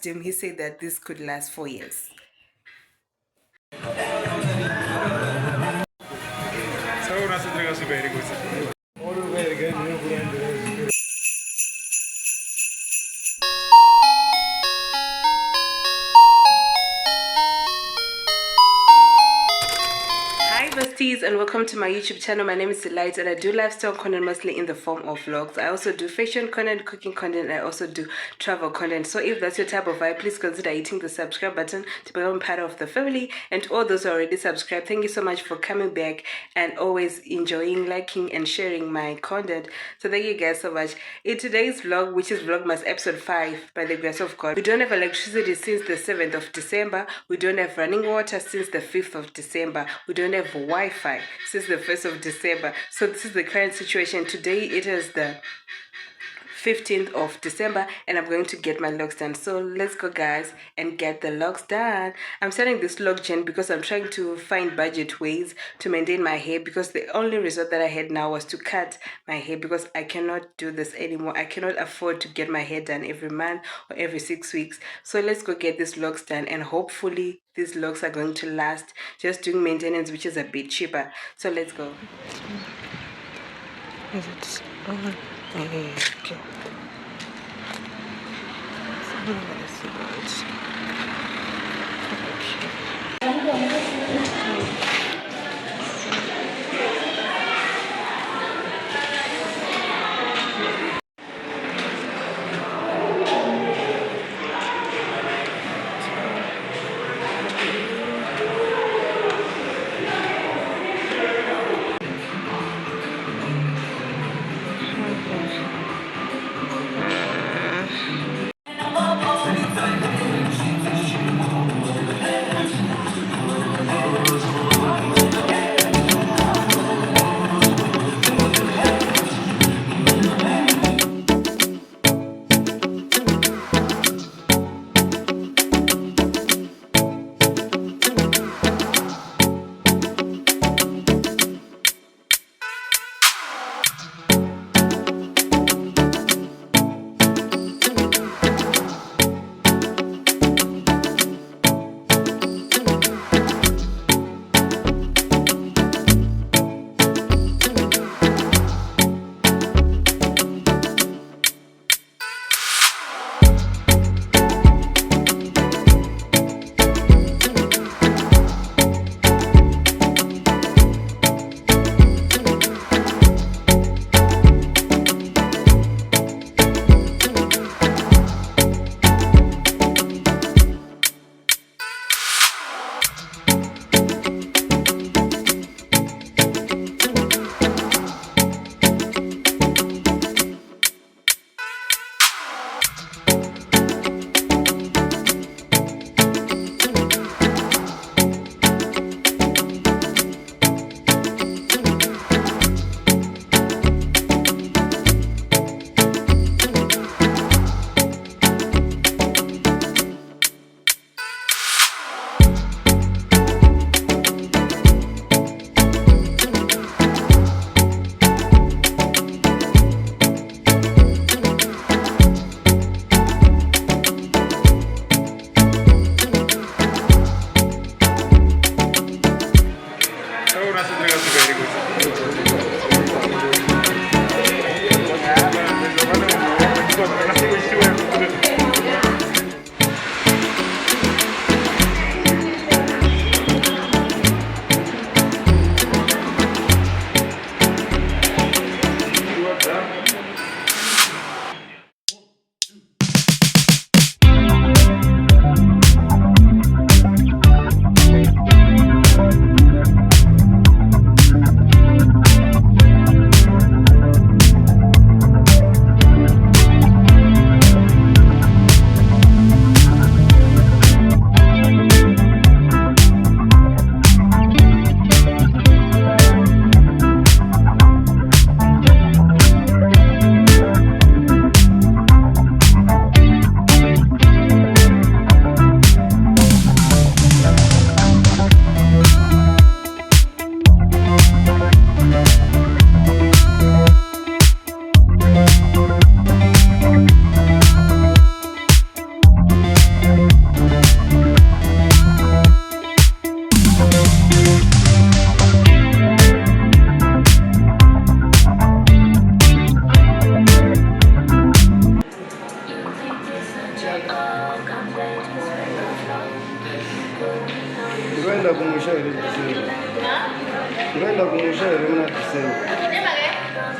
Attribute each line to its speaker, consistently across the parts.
Speaker 1: asked him, he said that this could last 4 years. Hi besties, and welcome to my YouTube channel. My name is Delight, and I do lifestyle content mostly in the form of vlogs. I also do fashion content, cooking content, and I also do travel content. So if that's your type of vibe, please consider hitting the subscribe button to become part of the family. And to all those who are already subscribed, thank you so much for coming back and always enjoying, liking, and sharing my content. So thank you guys so much. In today's vlog, which is Vlogmas episode 5, by the grace of God, we don't have electricity since the 7th of December. We don't have running water since the 5th of December. We don't have Wi-Fi since the 1st of December. So this is the current situation. Today it is the 15th of December, and I'm going to get my locks done. So let's go guys and get the locks done. I'm starting this log gen because I'm trying to find budget ways to maintain my hair, because the only resort that I had now was to cut my hair, because I cannot do this anymore. I cannot afford to get my hair done every month or every 6 weeks. So let's go get these locks done, and hopefully these locks are going to last, just doing maintenance, which is a bit cheaper. So let's go. Is it on? Okay.
Speaker 2: Unaenda kumshauri Disemba. Unaenda kumshauri mna Disemba.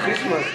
Speaker 2: Christmas.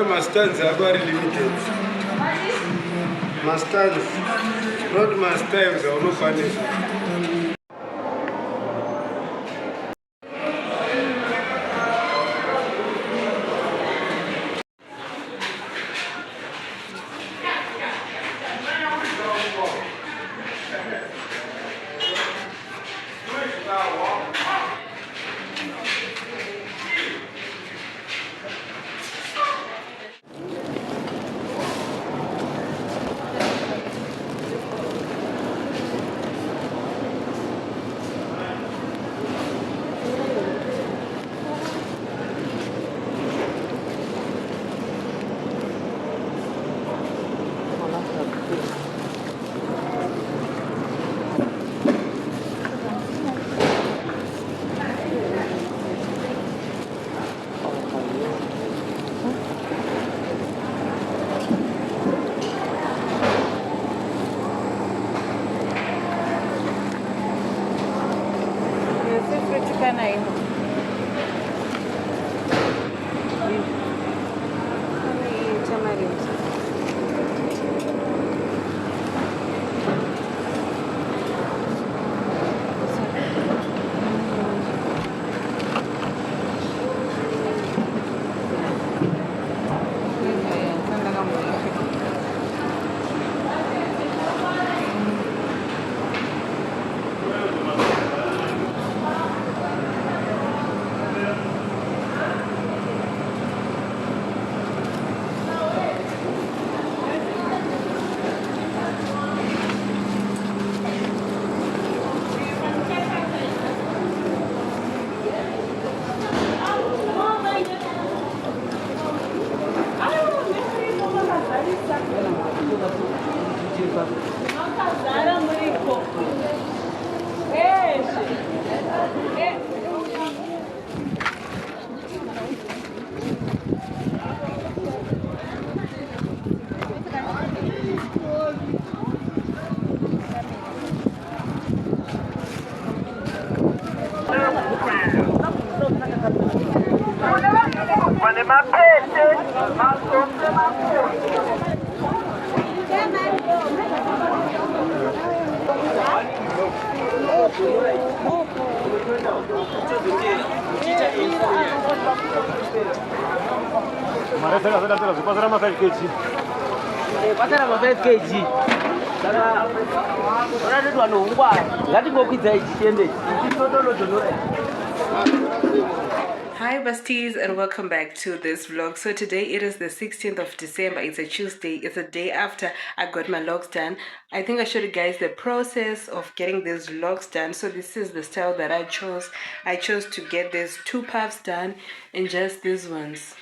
Speaker 2: Mastanza are limited. Mastanza, not Mastanza, or no punish.
Speaker 3: Pasara ma 5 kg. Pasara ma 5 kg. Saka ora ndio anoungwa. Ngati ngokwidza ichi tiende. Totolo tonore.
Speaker 1: Hi besties and welcome back to this vlog. So today it is the 16th of December. It's a Tuesday. It's a day after I got my locks done. I think I showed you guys the process of getting these locks done. So this is the style that I chose. I chose to get these 2 puffs done and just these ones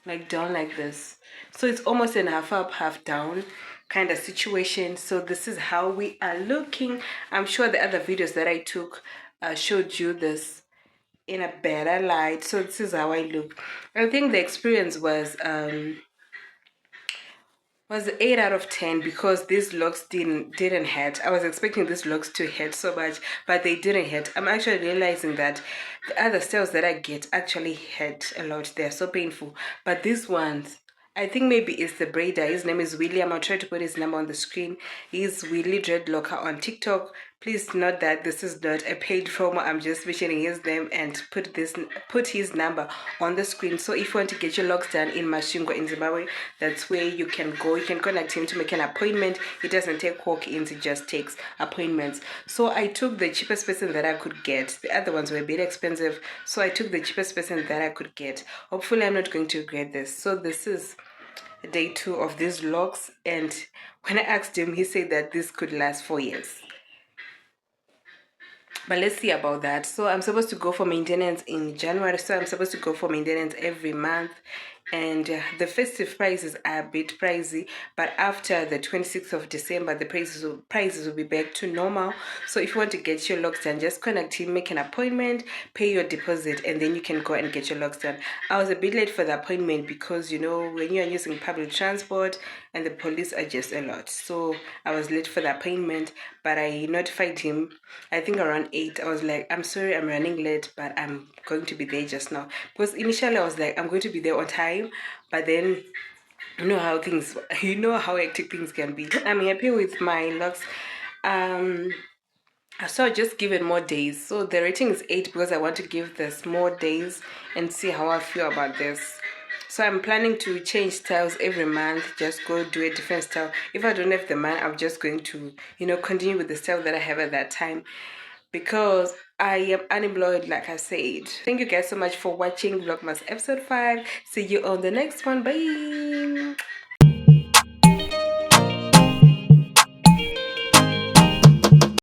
Speaker 1: like down like this. So it's almost an half up half down kind of situation. So this is how we are looking. I'm sure the other videos that I took showed you this in a better light. So this is how I look. I think the experience was 8 out of 10 because these locks didn't hit. I was expecting these locks to hit so much, but they didn't hit. I'm actually realizing that the other styles that I get actually hit a lot. They're so painful, but these ones, I think maybe it's the braider. His name is William. I'll try to put his number on the screen. He's Willy Dreadlocker on TikTok. Please note that this is not a paid promo. I'm just mentioning his name and put his number on the screen. So if you want to get your locks done in Masvingo in Zimbabwe, that's where you can go. You can contact him to make an appointment. It doesn't take walk-ins, it just takes appointments. So I took the cheapest person that I could get. The other ones were a bit expensive, so I took the cheapest person that I could get. Hopefully I'm not going to regret this. So this is day 2 of these locks, and when I asked him, he said that this could last 4 years, but let's see about that. So I'm supposed to go for maintenance in January, so I'm supposed to go for maintenance every month, and the festive prices are a bit pricey, but after the 26th of December the prices will be back to normal. So if you want to get your locks done, just connect him, make an appointment, pay your deposit, and then you can go and get your locks done. I was a bit late for the appointment because, you know, when you are using public transport and the police are just a lot, so I was late for the appointment. But I notified him, I think around 8. I was like, I'm sorry, I'm running late, but I'm going to be there just now. Because initially I was like, I'm going to be there on time, but then you know how hectic things can be. I'm happy with my locks. So I just give it more days. So the rating is 8 because I want to give this more days and see how I feel about this. So I'm planning to change styles every month, just go do a different style. If I don't have the money, I'm just going to, you know, continue with the style that I have at that time, because I am unemployed, like I said. Thank you guys so much for watching Vlogmas episode 5. See you on the next one. Bye.